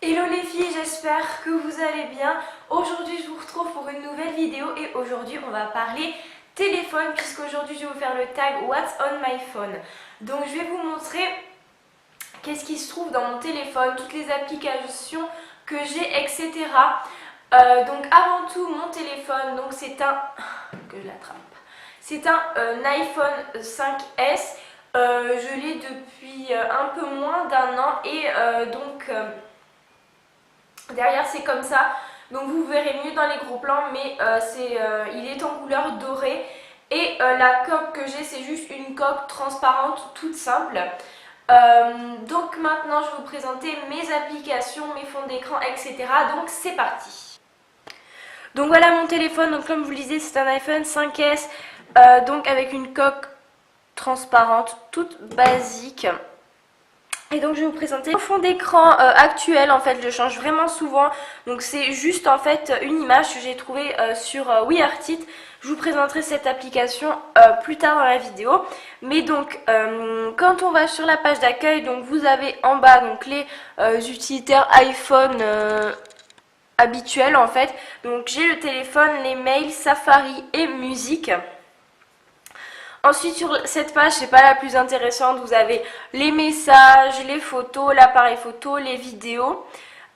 Hello les filles, j'espère que vous allez bien. Aujourd'hui je vous retrouve pour une nouvelle vidéo et aujourd'hui on va parler téléphone puisqu'aujourd'hui je vais vous faire le tag What's on my phone. Donc je vais vous montrer qu'est-ce qui se trouve dans mon téléphone, toutes les applications que j'ai, etc. Donc avant tout mon téléphone, donc c'est un... que je l'attrape. C'est un iPhone 5S. Je l'ai depuis un peu moins d'un an et derrière c'est comme ça, donc vous verrez mieux dans les gros plans, mais il est en couleur dorée et la coque que j'ai c'est juste une coque transparente toute simple. Donc maintenant je vais vous présenter mes applications, mes fonds d'écran, etc. Donc c'est parti. Donc voilà mon téléphone, donc comme vous le disiez c'est un iPhone 5S, donc avec une coque transparente toute basique. Et donc je vais vous présenter le fond d'écran actuel. En fait je change vraiment souvent, donc c'est juste en fait une image que j'ai trouvée sur WeArtIt. Je vous présenterai cette application plus tard dans la vidéo. Mais donc quand on va sur la page d'accueil, donc vous avez en bas donc les utilitaires iPhone habituels en fait. Donc j'ai le téléphone, les mails, Safari et musique. Ensuite sur cette page, c'est pas la plus intéressante, vous avez les messages, les photos, l'appareil photo, les vidéos,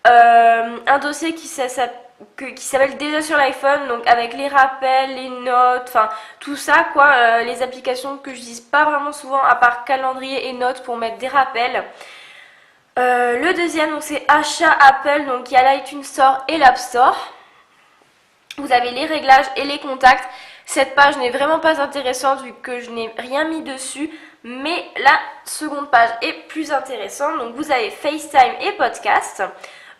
un dossier qui s'appelle déjà sur l'iPhone, donc avec les rappels, les notes, enfin tout ça quoi, les applications que je n'utilise pas vraiment souvent à part calendrier et notes pour mettre des rappels. Le deuxième donc c'est achat Apple, donc il y a l'iTunes Store et l'App Store. Vous avez les réglages et les contacts. Cette page n'est vraiment pas intéressante vu que je n'ai rien mis dessus, mais la seconde page est plus intéressante. Donc vous avez FaceTime et podcast.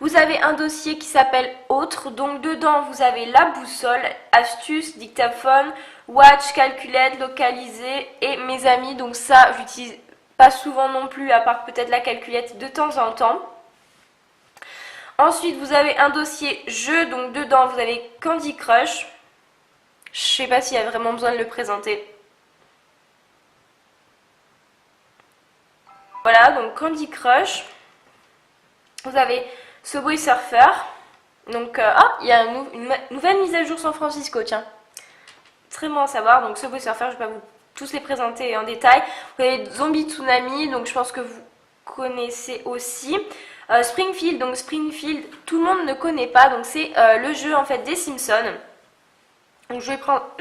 Vous avez un dossier qui s'appelle Autres. Donc dedans vous avez la boussole, astuces, dictaphone, watch, calculette, localiser et mes amis. Donc ça j'utilise pas souvent non plus, à part peut-être la calculette de temps en temps. Ensuite vous avez un dossier jeux. Donc dedans vous avez Candy Crush. Je sais pas s'il y a vraiment besoin de le présenter. Voilà, donc Candy Crush. Vous avez Subway Surfer. Donc, il y a une nouvelle mise à jour San Francisco, tiens. Très bon à savoir. Donc, Subway Surfer, je vais pas vous tous les présenter en détail. Vous avez Zombie Tsunami, donc je pense que vous connaissez aussi. Springfield, donc Springfield, tout le monde ne connaît pas. Donc, c'est le jeu en fait des Simpsons. Donc je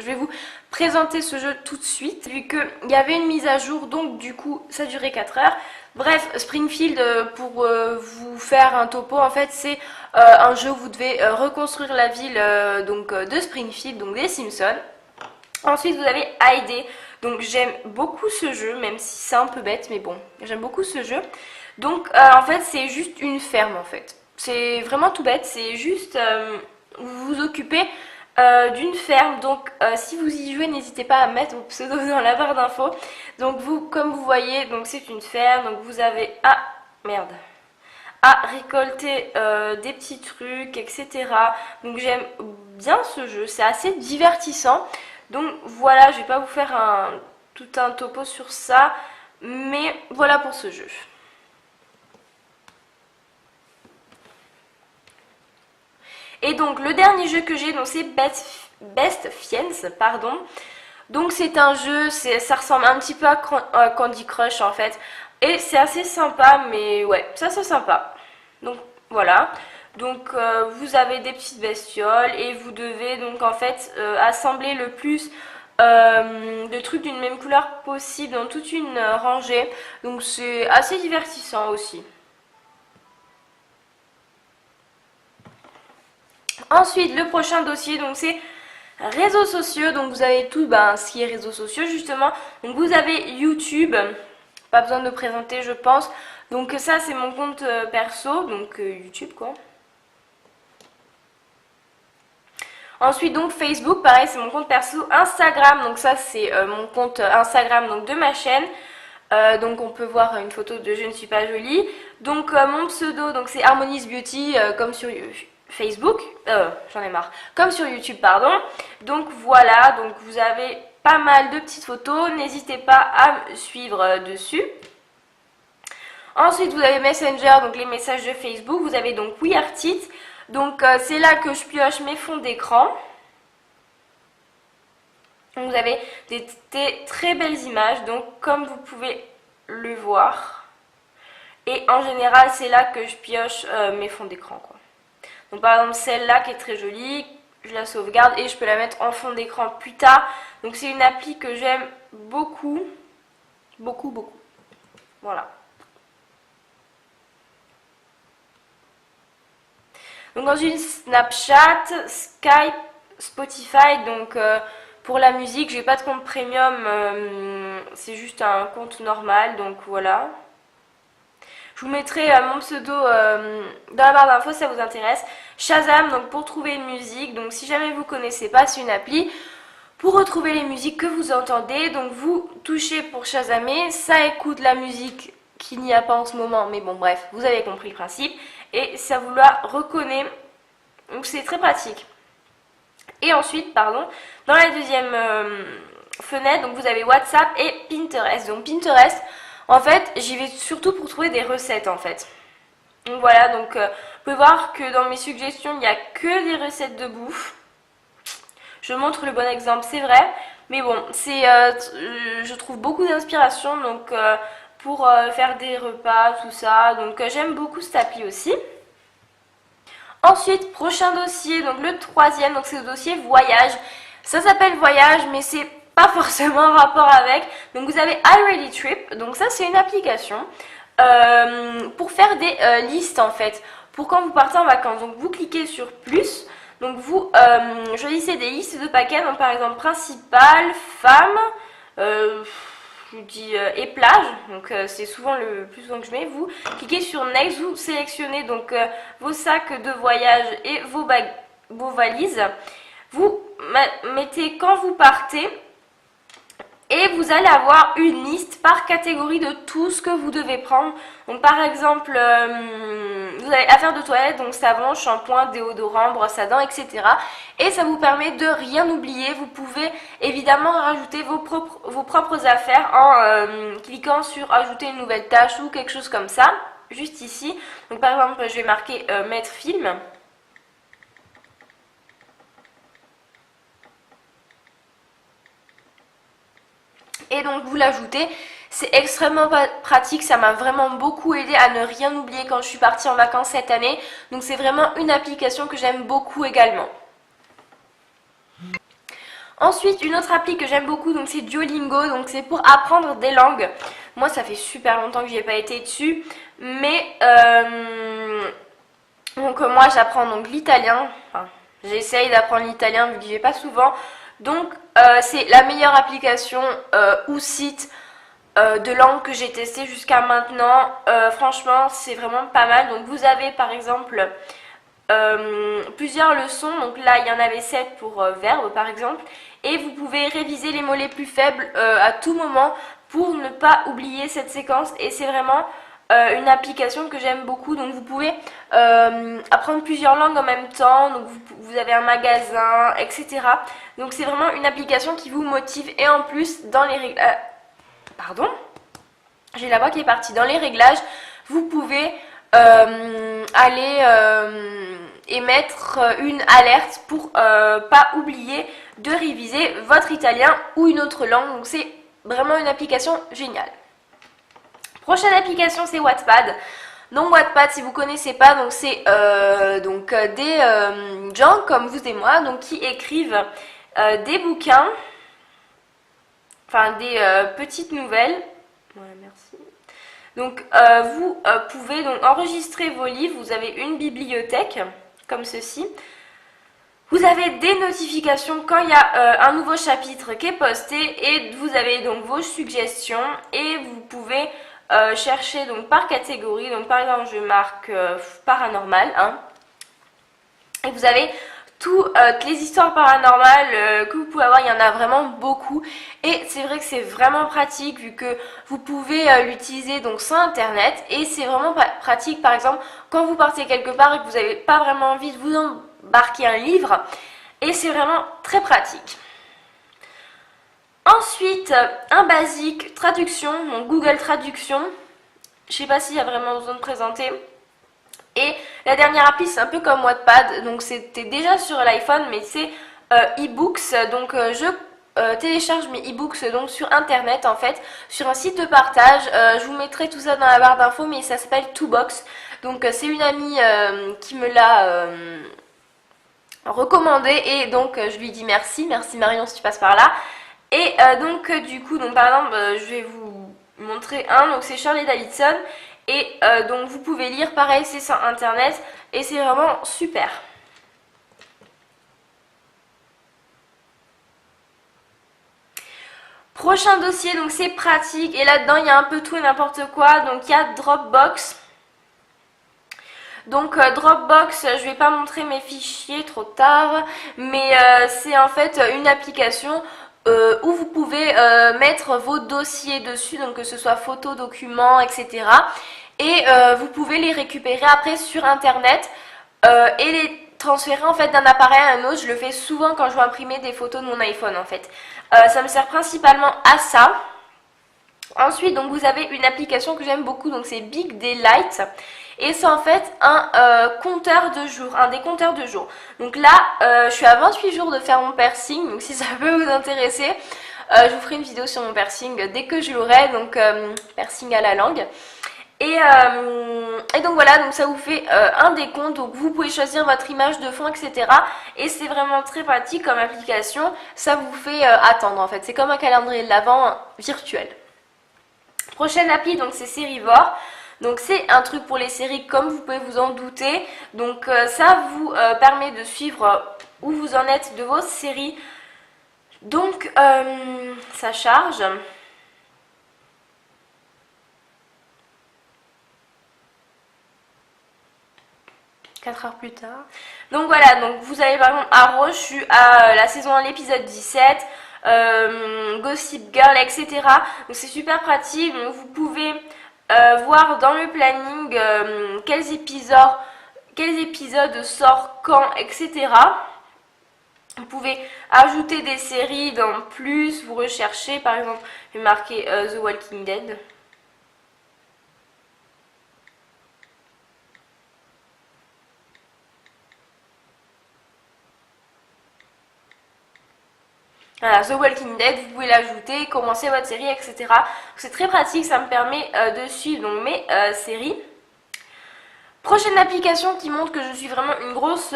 vais vous présenter ce jeu tout de suite, vu qu'il y avait une mise à jour, donc du coup ça durait 4 heures. Bref, Springfield, pour vous faire un topo, en fait c'est un jeu où vous devez reconstruire la ville de Springfield, donc des Simpsons. Ensuite vous avez Heidi, donc j'aime beaucoup ce jeu, même si c'est un peu bête, mais bon, j'aime beaucoup ce jeu. Donc en fait c'est juste une ferme en fait. C'est vraiment tout bête, c'est juste vous vous occupez d'une ferme. Donc si vous y jouez, n'hésitez pas à mettre vos pseudos dans la barre d'infos. Donc vous, comme vous voyez, donc c'est une ferme, donc vous avez à récolter des petits trucs, etc. Donc j'aime bien ce jeu, c'est assez divertissant. Donc voilà, je vais pas vous faire tout un topo sur ça, mais voilà pour ce jeu. Et donc le dernier jeu que j'ai, donc c'est Best Fiends, pardon. Donc c'est un jeu, ça ressemble un petit peu à Candy Crush en fait. Et c'est assez sympa, mais ouais, ça c'est sympa. Donc voilà. Donc vous avez des petites bestioles et vous devez donc en fait assembler le plus de trucs d'une même couleur possible dans toute une rangée. Donc c'est assez divertissant aussi. Ensuite, le prochain dossier, donc c'est réseaux sociaux. Donc vous avez tout ce qui est réseaux sociaux justement. Donc vous avez YouTube, pas besoin de présenter je pense. Donc ça c'est mon compte perso, donc YouTube quoi. Ensuite donc Facebook, pareil c'est mon compte perso. Instagram, donc ça c'est mon compte Instagram donc de ma chaîne. Donc on peut voir une photo de je ne suis pas jolie. Donc mon pseudo donc c'est Harmonies Beauty comme sur Facebook, j'en ai marre, comme sur YouTube pardon. Donc voilà, donc vous avez pas mal de petites photos, n'hésitez pas à me suivre dessus. Ensuite, vous avez Messenger, donc les messages de Facebook. Vous avez donc WeArtIt. Donc, c'est là que je pioche mes fonds d'écran. Vous avez des très belles images, donc comme vous pouvez le voir. Et en général, c'est là que je pioche mes fonds d'écran, quoi. Donc par exemple, celle-là qui est très jolie, je la sauvegarde et je peux la mettre en fond d'écran plus tard. Donc c'est une appli que j'aime beaucoup, beaucoup, beaucoup. Voilà. Donc ensuite, Snapchat, Skype, Spotify, donc pour la musique, j'ai pas de compte premium, c'est juste un compte normal, donc voilà. Je vous mettrai mon pseudo dans la barre d'infos si ça vous intéresse. Shazam, donc pour trouver une musique, donc si jamais vous connaissez pas, c'est une appli pour retrouver les musiques que vous entendez. Donc vous touchez pour Shazamer, ça écoute la musique qu'il n'y a pas en ce moment, mais bon bref, vous avez compris le principe. Et ça vous la reconnaît, donc c'est très pratique. Et ensuite, pardon, dans la deuxième fenêtre, donc vous avez WhatsApp et Pinterest. Donc Pinterest, en fait, j'y vais surtout pour trouver des recettes en fait. Donc voilà, donc vous pouvez voir que dans mes suggestions, il n'y a que des recettes de bouffe. Je montre le bon exemple, c'est vrai. Mais bon, c'est, je trouve beaucoup d'inspiration donc pour faire des repas, tout ça. Donc j'aime beaucoup cette appli aussi. Ensuite, prochain dossier, donc le troisième, donc c'est le dossier voyage. Ça s'appelle voyage, mais c'est pas forcément en rapport avec. Donc vous avez iReadyTrip, donc ça c'est une application pour faire des listes en fait, pour quand vous partez en vacances. Donc vous cliquez sur plus, donc vous choisissez des listes de paquets, donc par exemple principal, femme, je vous dis et plage, donc c'est souvent le plus souvent que je mets. Vous cliquez sur Next, vous sélectionnez donc vos sacs de voyage et vos valises. Vous mettez quand vous partez et vous allez avoir une liste par catégorie de tout ce que vous devez prendre. Donc par exemple, vous avez affaires de toilette, donc savon, shampoing, déodorant, brosse à dents, etc. Et ça vous permet de rien oublier. Vous pouvez évidemment rajouter vos propres affaires en cliquant sur ajouter une nouvelle tâche ou quelque chose comme ça, juste ici. Donc par exemple, je vais marquer mettre film. Et donc vous l'ajoutez, c'est extrêmement pratique, ça m'a vraiment beaucoup aidé à ne rien oublier quand je suis partie en vacances cette année. Donc c'est vraiment une application que j'aime beaucoup également. Ensuite, une autre appli que j'aime beaucoup, donc c'est Duolingo, donc c'est pour apprendre des langues. Moi ça fait super longtemps que je n'y ai pas été dessus, mais donc moi j'apprends donc l'italien, enfin, j'essaye d'apprendre l'italien vu que j'y vais pas souvent. Donc c'est la meilleure application ou site de langue que j'ai testé jusqu'à maintenant. Franchement c'est vraiment pas mal. Donc vous avez par exemple plusieurs leçons. Donc là il y en avait 7 pour verbe par exemple. Et vous pouvez réviser les mots les plus faibles à tout moment pour ne pas oublier cette séquence. Et c'est vraiment une application que j'aime beaucoup. Donc vous pouvez apprendre plusieurs langues en même temps. Donc vous avez un magasin, etc. Donc c'est vraiment une application qui vous motive. Et en plus, dans les réglages... pardon, j'ai la voix qui est partie. Dans les réglages, vous pouvez aller émettre une alerte pour pas oublier de réviser votre italien ou une autre langue. Donc c'est vraiment une application géniale. Prochaine application, c'est Wattpad. Donc Wattpad, si vous connaissez pas, donc c'est des gens comme vous et moi, donc qui écrivent des bouquins, enfin des petites nouvelles. Voilà, merci. Donc vous pouvez donc enregistrer vos livres. Vous avez une bibliothèque comme ceci. Vous avez des notifications quand il y a un nouveau chapitre qui est posté et vous avez donc vos suggestions et vous pouvez chercher donc par catégorie. Donc par exemple je marque paranormal hein, et vous avez toutes les histoires paranormales que vous pouvez avoir. Il y en a vraiment beaucoup et c'est vrai que c'est vraiment pratique vu que vous pouvez l'utiliser donc sans internet et c'est vraiment pratique par exemple quand vous partez quelque part et que vous n'avez pas vraiment envie de vous embarquer un livre et c'est vraiment très pratique. Ensuite, un basique, traduction, donc Google Traduction. Je sais pas s'il y a vraiment besoin de présenter. Et la dernière appli, c'est un peu comme Wattpad, donc c'était déjà sur l'iPhone, mais c'est e-books. Donc je télécharge mes e-books donc sur internet en fait, sur un site de partage. Je vous mettrai tout ça dans la barre d'infos, mais ça s'appelle Twobox. Donc c'est une amie qui me l'a recommandé, et donc je lui dis merci Marion si tu passes par là. Et donc du coup, donc par exemple, je vais vous montrer un, donc c'est Shirley Davidson. Et donc vous pouvez lire, pareil, c'est sur internet et c'est vraiment super. Prochain dossier, donc c'est pratique et là-dedans il y a un peu tout et n'importe quoi. Donc il y a Dropbox. Donc Dropbox, je vais pas montrer mes fichiers trop tard, mais c'est en fait une application où vous pouvez mettre vos dossiers dessus, donc que ce soit photos, documents, etc. Et vous pouvez les récupérer après sur internet et les transférer en fait d'un appareil à un autre. Je le fais souvent quand je veux imprimer des photos de mon iPhone en fait. Ça me sert principalement à ça. Ensuite, donc vous avez une application que j'aime beaucoup, donc c'est Big Daylight. Et c'est en fait un compteur de jours, un décompteur de jours. Donc là, je suis à 28 jours de faire mon piercing, donc si ça peut vous intéresser, je vous ferai une vidéo sur mon piercing dès que je l'aurai, donc piercing à la langue. Et donc voilà, donc ça vous fait un décompte, donc vous pouvez choisir votre image de fond, etc. Et c'est vraiment très pratique comme application, ça vous fait attendre en fait, c'est comme un calendrier de l'Avent virtuel. Prochaine appli, donc c'est Serivor. Donc c'est un truc pour les séries comme vous pouvez vous en douter. Donc ça vous permet de suivre où vous en êtes de vos séries. Donc ça charge. Quatre heures plus tard. Donc voilà, donc vous avez par exemple Arrow, je suis à la saison 1, l'épisode 17. Gossip Girl, etc. Donc c'est super pratique. Donc vous pouvez voir dans le planning quels épisodes sortent quand, etc. Vous pouvez ajouter des séries dans plus, vous recherchez, par exemple, je vais marquer The Walking Dead. Voilà, The Walking Dead, vous pouvez l'ajouter, commencer votre série, etc. C'est très pratique, ça me permet de suivre donc, mes séries. Prochaine application qui montre que je suis vraiment une grosse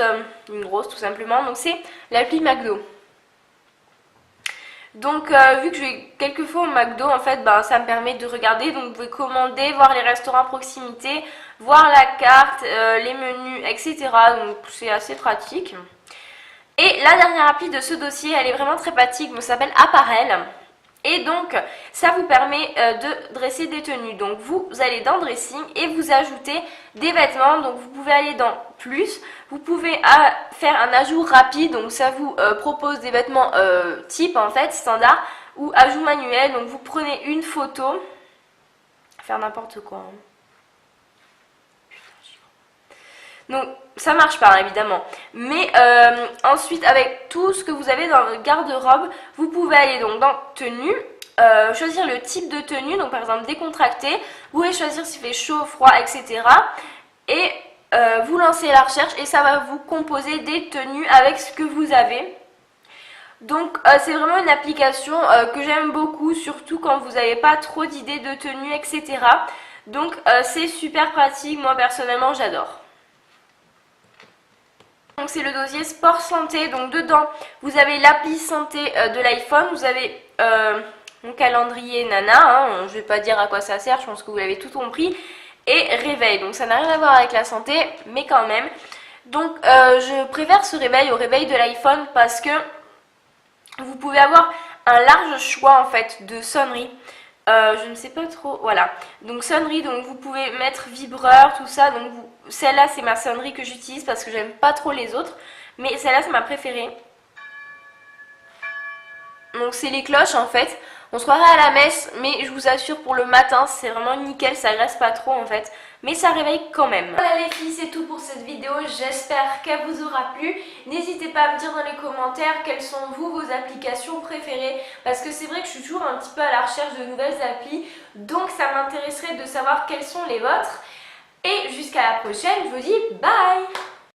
tout simplement, donc c'est l'appli McDo. Donc vu que je vais quelques fois au McDo, en fait, ça me permet de regarder, donc vous pouvez commander, voir les restaurants à proximité, voir la carte, les menus, etc. Donc c'est assez pratique. Et la dernière appli de ce dossier, elle est vraiment très pratique, elle s'appelle Apparel. Et donc, ça vous permet de dresser des tenues. Donc, vous allez dans Dressing et vous ajoutez des vêtements. Donc, vous pouvez aller dans Plus. Vous pouvez faire un ajout rapide. Donc, ça vous propose des vêtements type, en fait, standard. Ou ajout manuel. Donc, vous prenez une photo. Faire n'importe quoi. Hein. Donc ça marche pas évidemment, mais ensuite avec tout ce que vous avez dans le garde-robe, vous pouvez aller donc dans tenue, choisir le type de tenue, donc par exemple décontracté, vous pouvez choisir s'il fait chaud, froid, etc. Et vous lancez la recherche et ça va vous composer des tenues avec ce que vous avez. Donc c'est vraiment une application que j'aime beaucoup, surtout quand vous n'avez pas trop d'idées de tenues, etc. Donc c'est super pratique, moi personnellement j'adore. Donc c'est le dossier sport santé, donc dedans vous avez l'appli santé de l'iPhone, vous avez mon calendrier nana, hein, je ne vais pas dire à quoi ça sert, je pense que vous l'avez tout compris, et réveil, donc ça n'a rien à voir avec la santé, mais quand même. Donc je préfère ce réveil au réveil de l'iPhone parce que vous pouvez avoir un large choix en fait de sonneries. Je ne sais pas trop, voilà, donc sonnerie, donc vous pouvez mettre vibreur, tout ça, donc celle-là c'est ma sonnerie que j'utilise parce que j'aime pas trop les autres, mais celle-là c'est ma préférée. Donc c'est les cloches en fait, On se croirait à la messe, mais je vous assure pour le matin, c'est vraiment nickel, ça graisse pas trop en fait, mais ça réveille quand même. Voilà les filles, c'est tout pour cette vidéo, j'espère qu'elle vous aura plu. N'hésitez pas à me dire dans les commentaires quelles sont vos applications préférées, parce que c'est vrai que je suis toujours un petit peu à la recherche de nouvelles applis, donc ça m'intéresserait de savoir quelles sont les vôtres. Et jusqu'à la prochaine, je vous dis bye!